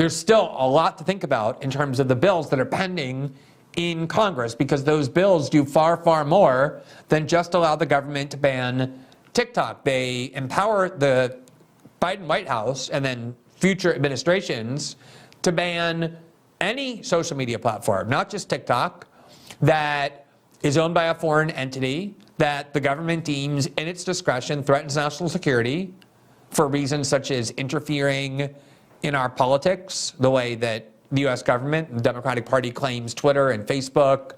there's still a lot to think about in terms of the bills that are pending in Congress, because those bills do far, far more than just allow the government to ban TikTok. They empower the Biden White House and then future administrations to ban any social media platform, not just TikTok, that is owned by a foreign entity that the government deems in its discretion threatens national security for reasons such as interfering in our politics, the way that the US government, the Democratic Party, claims Twitter and Facebook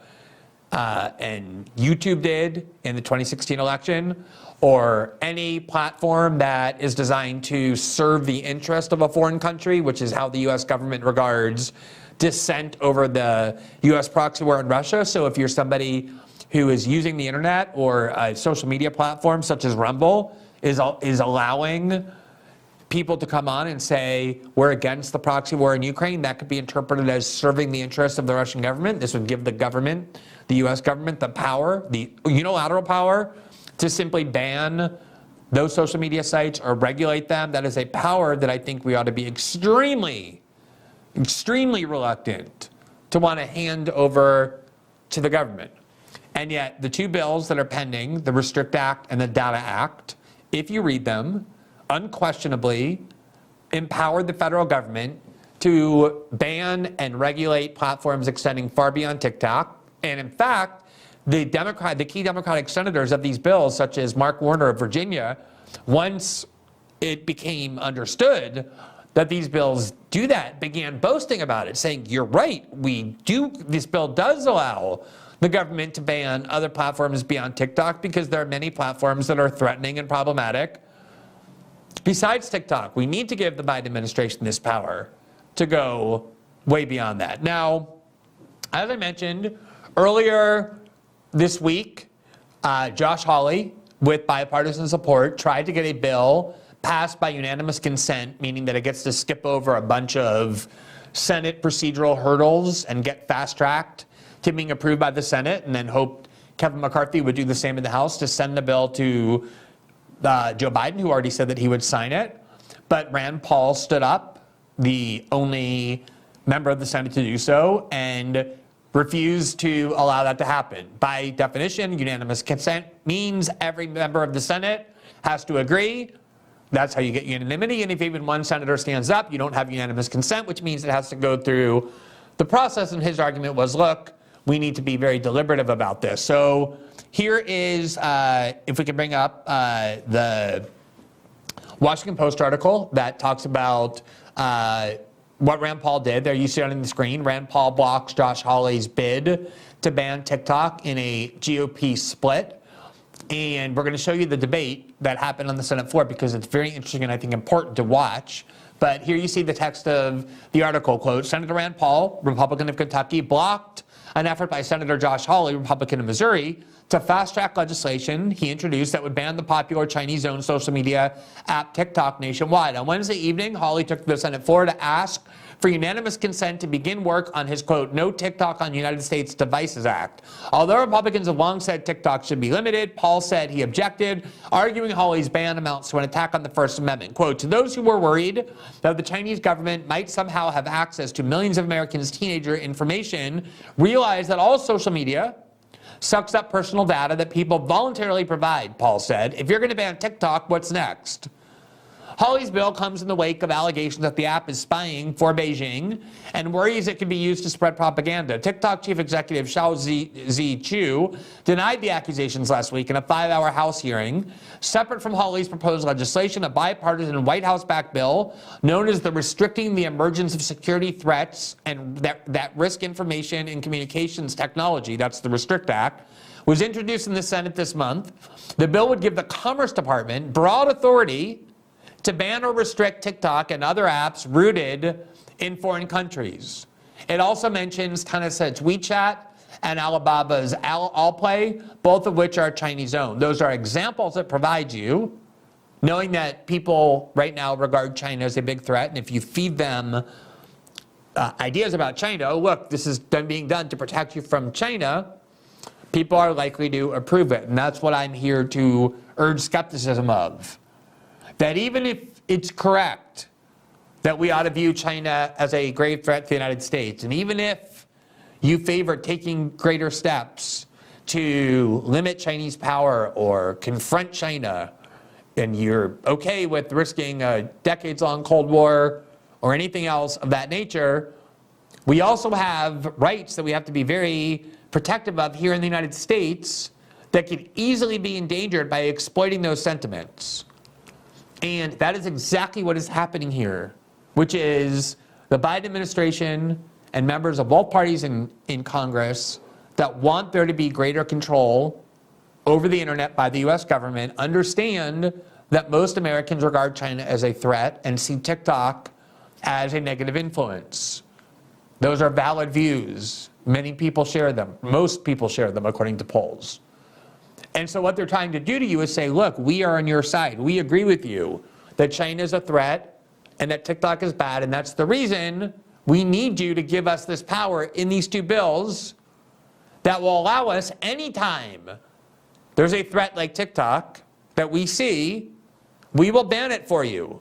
and YouTube did in the 2016 election, or any platform that is designed to serve the interest of a foreign country, which is how the US government regards dissent over the US proxy war in Russia. So if you're somebody who is using the internet or a social media platform such as Rumble is allowing people to come on and say, we're against the proxy war in Ukraine, that could be interpreted as serving the interests of the Russian government. This would give the government, the US government, the power, the unilateral power to simply ban those social media sites or regulate them. That is a power that I think we ought to be extremely reluctant to want to hand over to the government. And yet the two bills that are pending, the Restrict Act and the Data Act, if you read them, unquestionably empowered the federal government to ban and regulate platforms extending far beyond TikTok. And in fact, the key Democratic senators of these bills, such as Mark Warner of Virginia, once it became understood that these bills do that, began boasting about it, saying, you're right, this bill does allow the government to ban other platforms beyond TikTok because there are many platforms that are threatening and problematic. Besides TikTok, we need to give the Biden administration this power to go way beyond that. Now, as I mentioned earlier this week, Josh Hawley, with bipartisan support, tried to get a bill passed by unanimous consent, meaning that it gets to skip over a bunch of Senate procedural hurdles and get fast-tracked to being approved by the Senate, and then hoped Kevin McCarthy would do the same in the House to send the bill to Joe Biden, who already said that he would sign it. But Rand Paul stood up, the only member of the Senate to do so, and refused to allow that to happen. By definition, unanimous consent means every member of the Senate has to agree. That's how you get unanimity. And if even one senator stands up, you don't have unanimous consent, which means it has to go through the process. And his argument was, look, we need to be very deliberative about this. So here is, if we can bring up the Washington Post article that talks about what Rand Paul did. There you see it on the screen. Rand Paul blocks Josh Hawley's bid to ban TikTok in a GOP split. And we're going to show you the debate that happened on the Senate floor because it's very interesting and I think important to watch. But here you see the text of the article, quote, Senator Rand Paul, Republican of Kentucky, blocked an effort by Senator Josh Hawley, Republican of Missouri, to fast-track legislation he introduced that would ban the popular Chinese-owned social media app TikTok nationwide. On Wednesday evening, Hawley took to the Senate floor to ask for unanimous consent to begin work on his, quote, No TikTok on United States Devices Act. Although Republicans have long said TikTok should be limited, Paul said he objected, arguing Hawley's ban amounts to an attack on the First Amendment. Quote, to those who were worried that the Chinese government might somehow have access to millions of Americans' teenager information, realize that all social media sucks up personal data that people voluntarily provide, Paul said. If you're going to ban TikTok, what's next? Hawley's bill comes in the wake of allegations that the app is spying for Beijing and worries it could be used to spread propaganda. TikTok chief executive Xiao Zhi denied the accusations last week in a 5-hour House hearing. Separate from Hawley's proposed legislation, a bipartisan White House-backed bill known as the Restricting the Emergence of Security Threats and that Risk Information and Communications Technology, that's the Restrict Act, was introduced in the Senate this month. The bill would give the Commerce Department broad authority to ban or restrict TikTok and other apps rooted in foreign countries. It also mentions Tencent's WeChat and Alibaba's Alipay, both of which are Chinese-owned. Those are examples that provide you, knowing that people right now regard China as a big threat, and if you feed them ideas about China, oh, look, this is being done to protect you from China, people are likely to approve it. And that's what I'm here to urge skepticism of. That even if it's correct that we ought to view China as a grave threat to the United States. And even if you favor taking greater steps to limit Chinese power or confront China, and you're okay with risking a decades-long Cold War or anything else of that nature, we also have rights that we have to be very protective of here in the United States that could easily be endangered by exploiting those sentiments. And that is exactly what is happening here, which is the Biden administration and members of both parties in Congress that want there to be greater control over the internet by the US government understand that most Americans regard China as a threat and see TikTok as a negative influence. Those are valid views. Many people share them. Most people share them, according to polls. And so what they're trying to do to you is say, look, we are on your side. We agree with you that China is a threat and that TikTok is bad, and that's the reason we need you to give us this power in these two bills that will allow us, anytime there's a threat like TikTok that we see, we will ban it for you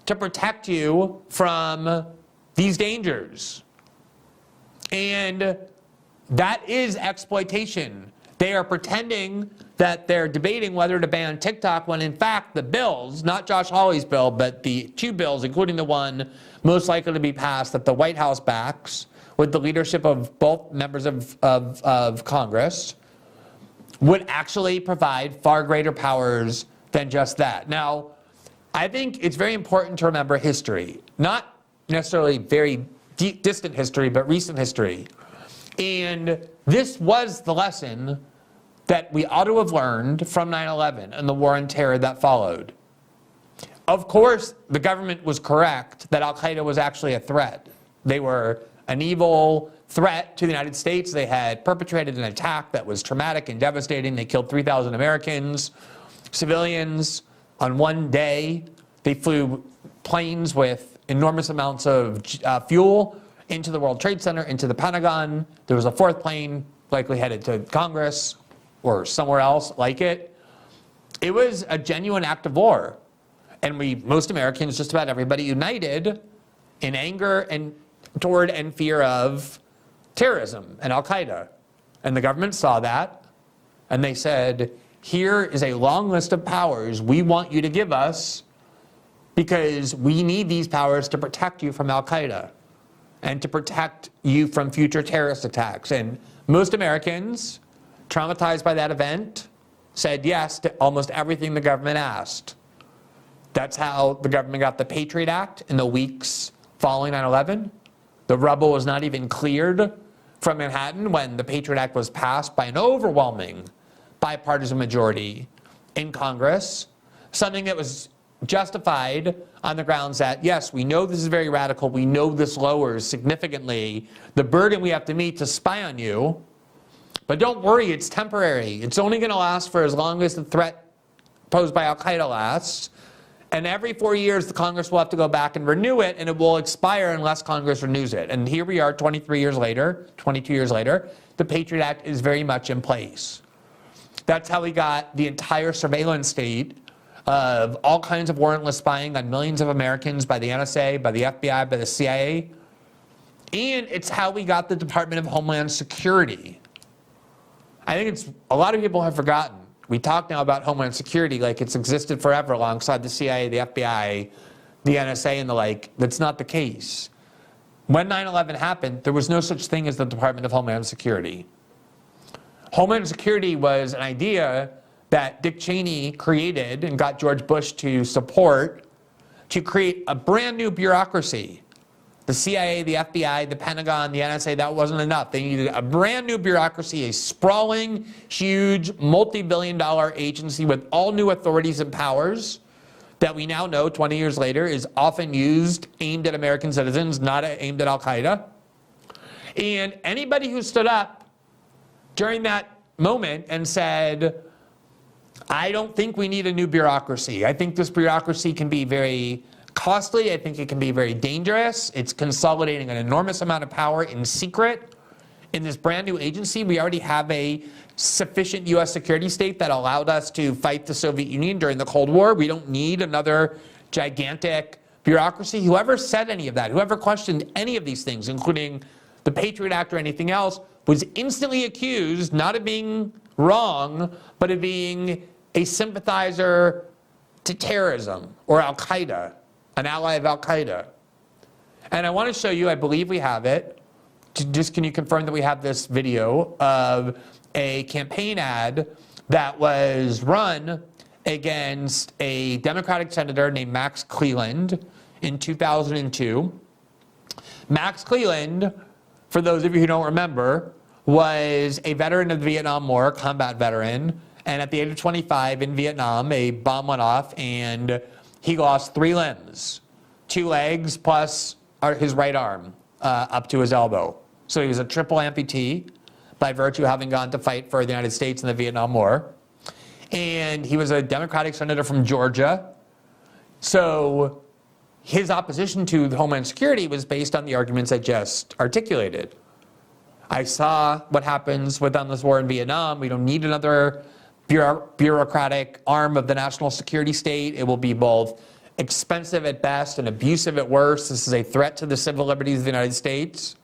to protect you from these dangers. And that is exploitation. They are pretending that they're debating whether to ban TikTok when in fact the bills, not Josh Hawley's bill, but the two bills, including the one most likely to be passed that the White House backs with the leadership of both members of Congress, would actually provide far greater powers than just that. Now, I think it's very important to remember history, not necessarily very distant history, but recent history. And this was the lesson that we ought to have learned from 9/11 and the war on terror that followed. Of course, the government was correct that Al-Qaeda was actually a threat. They were an evil threat to the United States. They had perpetrated an attack that was traumatic and devastating. They killed 3,000 Americans, civilians. On one day, they flew planes with enormous amounts of fuel into the World Trade Center, into the Pentagon. There was a fourth plane likely headed to Congress or somewhere else like it. It was a genuine act of war. And most Americans, just about everybody, united in anger and toward and fear of terrorism and Al-Qaeda. And the government saw that, and they said, here is a long list of powers we want you to give us because we need these powers to protect you from Al-Qaeda and to protect you from future terrorist attacks. And most Americans, traumatized by that event, said yes to almost everything the government asked. That's how the government got the Patriot Act in the weeks following 9/11. The rubble was not even cleared from Manhattan when the Patriot Act was passed by an overwhelming bipartisan majority in Congress, something that was justified on the grounds that, yes, we know this is very radical, we know this lowers significantly the burden we have to meet to spy on you, but don't worry, it's temporary. It's only going to last for as long as the threat posed by Al-Qaeda lasts. And every 4 years, the Congress will have to go back and renew it, and it will expire unless Congress renews it. And here we are 23 years later, 22 years later, the Patriot Act is very much in place. That's how we got the entire surveillance state of all kinds of warrantless spying on millions of Americans by the NSA, by the FBI, by the CIA. And it's how we got the Department of Homeland Security. I think a lot of people have forgotten. We talk now about Homeland Security like it's existed forever alongside the CIA, the FBI, the NSA, and the like. That's not the case. When 9/11 happened, there was no such thing as the Department of Homeland Security. Homeland Security was an idea that Dick Cheney created and got George Bush to support to create a brand new bureaucracy. The CIA, the FBI, the Pentagon, the NSA, that wasn't enough. They needed a brand new bureaucracy, a sprawling, huge, multi-billion-dollar agency with all new authorities and powers that we now know 20 years later is often used aimed at American citizens, not aimed at Al-Qaeda. And anybody who stood up during that moment and said, I don't think we need a new bureaucracy. I think this bureaucracy can be very costly. I think it can be very dangerous. It's consolidating an enormous amount of power in secret in this brand new agency. We already have a sufficient U.S. security state that allowed us to fight the Soviet Union during the Cold War. We don't need another gigantic bureaucracy, whoever said any of that, whoever questioned any of these things, including the Patriot Act or anything else, was instantly accused not of being wrong, but of being a sympathizer to terrorism or Al-Qaeda, an ally of Al-Qaeda. And I want to show you, I believe we have it. Just can you confirm that we have this video of a campaign ad that was run against a Democratic senator named Max Cleland in 2002. Max Cleland, for those of you who don't remember, was a veteran of the Vietnam War, combat veteran, and at the age of 25 in Vietnam, a bomb went off and he lost 3 limbs, 2 legs plus his right arm up to his elbow. So he was a triple amputee by virtue of having gone to fight for the United States in the Vietnam War. And he was a Democratic senator from Georgia. So his opposition to the Homeland Security was based on the arguments I just articulated. I saw what happens with this war in Vietnam. We don't need another bureaucratic arm of the national security state. It will be both expensive at best and abusive at worst. This is a threat to the civil liberties of the United States.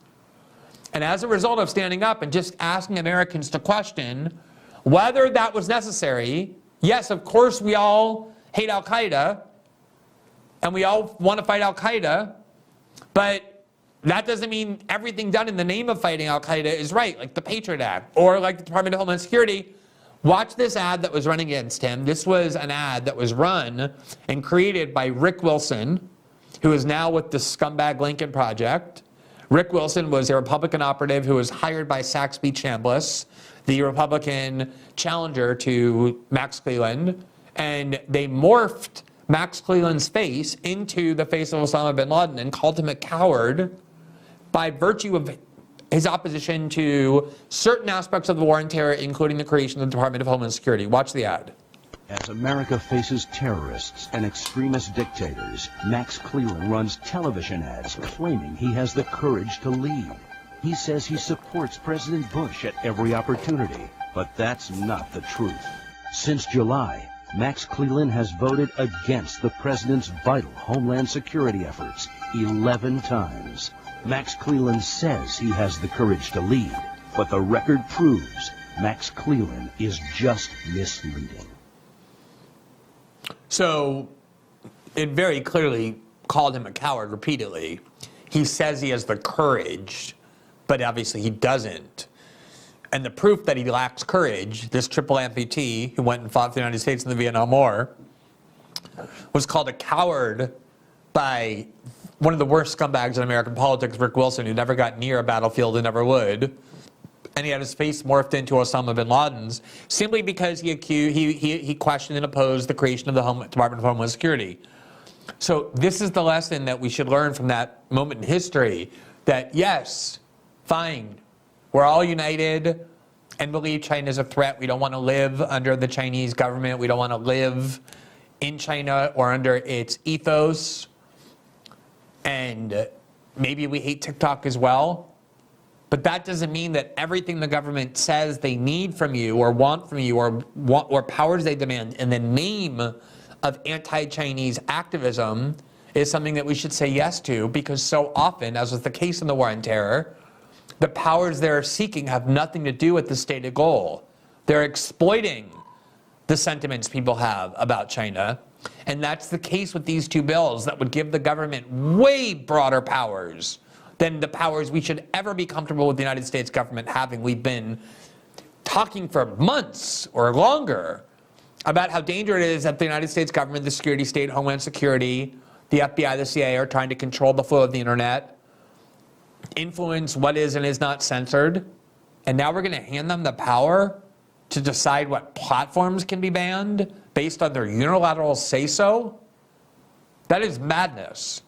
And as a result of standing up and just asking Americans to question whether that was necessary, yes, of course we all hate Al-Qaeda and we all want to fight Al-Qaeda, but that doesn't mean everything done in the name of fighting Al-Qaeda is right, like the Patriot Act or like the Department of Homeland Security. Watch this ad that was run against him. This was an ad that was run and created by Rick Wilson, who is now with the scumbag Lincoln Project. Rick Wilson was a Republican operative who was hired by Saxby Chambliss, the Republican challenger to Max Cleland, and they morphed Max Cleland's face into the face of Osama bin Laden and called him a coward by virtue of his opposition to certain aspects of the war on terror, including the creation of the Department of Homeland Security. Watch the ad. As America faces terrorists and extremist dictators, Max Cleland runs television ads claiming he has the courage to lead. He says he supports President Bush at every opportunity, but that's not the truth. Since July, Max Cleland has voted against the president's vital Homeland Security efforts 11 times. Max Cleland says he has the courage to lead, but the record proves Max Cleland is just misleading. So it very clearly called him a coward repeatedly. He says he has the courage, but obviously he doesn't. And the proof that he lacks courage, this triple amputee who went and fought for the United States in the Vietnam War, was called a coward by one of the worst scumbags in American politics, Rick Wilson, who never got near a battlefield and never would. And he had his face morphed into Osama bin Laden's simply because he questioned and opposed the creation of the Department of Homeland Security. So this is the lesson that we should learn from that moment in history, that yes, fine, we're all united and believe China is a threat. We don't want to live under the Chinese government. We don't want to live in China or under its ethos. And maybe we hate TikTok as well. But that doesn't mean that everything the government says they need from you or want from you or powers they demand in the name of anti-Chinese activism is something that we should say yes to, because so often, as was the case in the war on terror, the powers they're seeking have nothing to do with the stated goal. They're exploiting the sentiments people have about China. And that's the case with these 2 bills that would give the government way broader powers than the powers we should ever be comfortable with the United States government having. We've been talking for months or longer about how dangerous it is that the United States government, the security state, Homeland Security, the FBI, the CIA are trying to control the flow of the internet, influence what is and is not censored. And now we're going to hand them the power to decide what platforms can be banned based on their unilateral say-so? That is madness.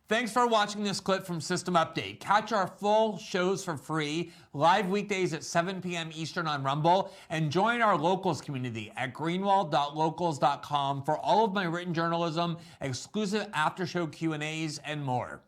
Thanks for watching this clip from System Update. Catch our full shows for free, live weekdays at 7 p.m. Eastern on Rumble, and join our locals community at greenwald.locals.com for all of my written journalism, exclusive after-show Q&As, and more.